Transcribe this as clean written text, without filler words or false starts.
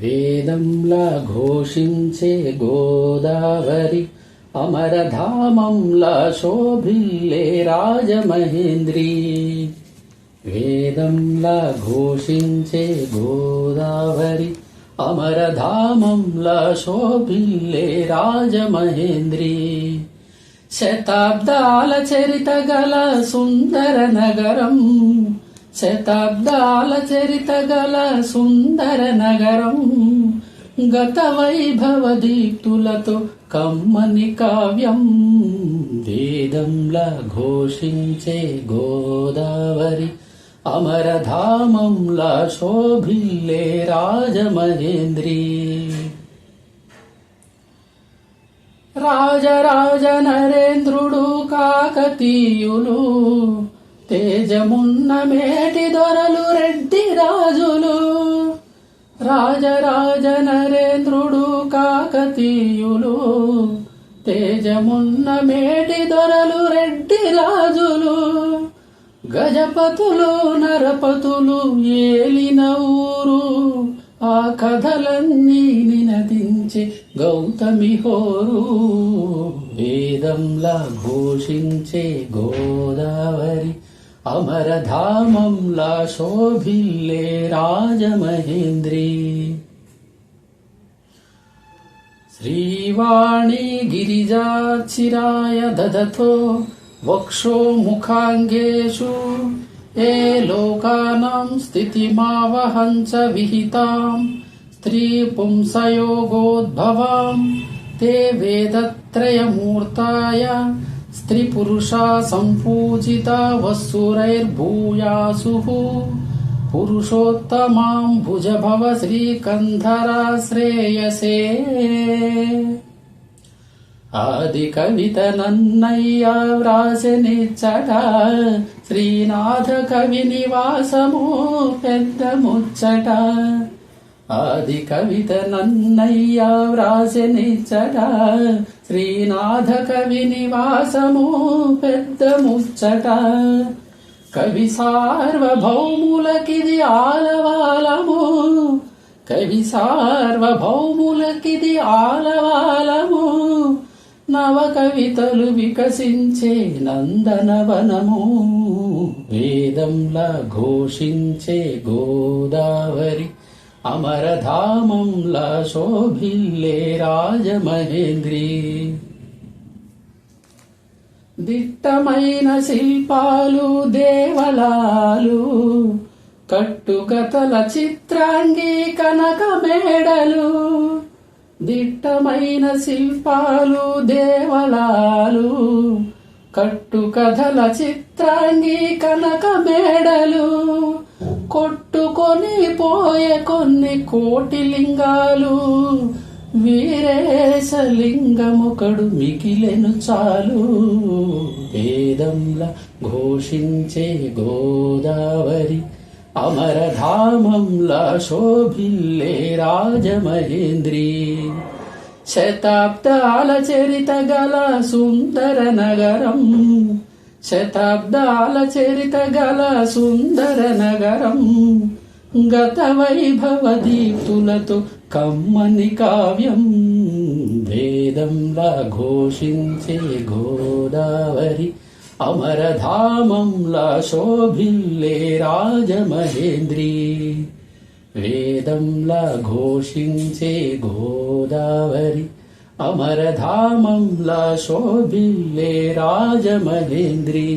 వేదంలా ఘోషించే గోదావరి అమరధామంలా శోభిల్లే రాజమహేంద్రి. వేదంలా ఘోషించే గోదావరి అమరధామంలా శోభిల్లే రాజమహేంద్రి. శతాబ్దాల చరిత గల సుందర నగరం, శతాబ్దాల చరిత గల సుందర నగరం, గత వైభవ దీప్తులతో కమ్మని కావ్యం. వేదంలా ఘోషించే గోదావరి అమరధామంలా శోభిల్లే రాజమహేంద్రి. రాజరాజ నరేంద్రుడు కాకతీయులు, తేజమున్న మేటి దొరలు రెడ్డి రాజులు. రాజరాజ నరేంద్రుడు కాకతీయులు, తేజమున్న మేటి దొరలు రెడ్డి రాజులు. గజపతులు నరపతులు ఏలిన ఊరు, ఆ కథలన్నీ నినదించే గౌతమి హోరు. వేదంలా ఘోషించే గోదావరి అమరధామంలా శోభిల్లే రాజమహేంద్రి. శ్రీవాణి గిరిజాచిరాయ దదతో వక్షో ముఖాంగేషు, ఏ లోకానాం స్థితిమావహం చ విహితాం స్త్రీ పుంసయోగోద్భవాం. తే వేదత్రయమూర్తాయ స్త్రీ పురుషా సంపూజితా వసురైర్భూయాసుః. పురుషోత్తమాం భుజభవ శ్రీకంధరాశ్రేయసే. ఆది కవిత నన్నయ్య వ్రాసెనిచ్చట, శ్రీనాథ కవి నివాసము పెద్ద ముచ్చట. ఆది కవిత నన్నయ్య వ్రాసెనిచ్చట, శ్రీనాథ కవి నివాసము పెద్ద ముచ్చట. కవి సార్వభౌములకిది ఆలవాలము, కవి సార్వభౌములకిది ఆలవాలము. నవ కవితలు వికసించే నందనవనము. వేదంలా ఘోషించే గోదావరి అమరధామంలా శోభిల్లే రాజమహేంద్రి. దిట్టమైన శిల్పాలు దేవలాలు, కట్టుకథల చిత్రాంగి కనక మేడలు. దిట్టమైన శిల్పాలు దేవలాలు, కట్టుకథల చిత్రాంగి కనక మేడలు. కొట్టుకొని పోయే కొన్ని కోటి లింగాలు, వీరేశలింగమొకడు మిగిలెను చాలు. వేదంలా ఘోషించే గోదావరి అమరధామంలా శోభిల్లే రాజమహేంద్రి. శతాబ్దాల చరిత గల సుందర నగరం, శతాబ్దాల చరిత గల సుందర నగరం, గత వైభవ దీప్తులతో కమ్మని కావ్యం. వేదంలా ఘోషించే గోదావరి అమరధామంలా శోభిల్లే రాజమహేంద్రి. వేదంలా ఘోషించే గోదావరి అమరధామంలా శోభిల్లే రాజమహేంద్రి.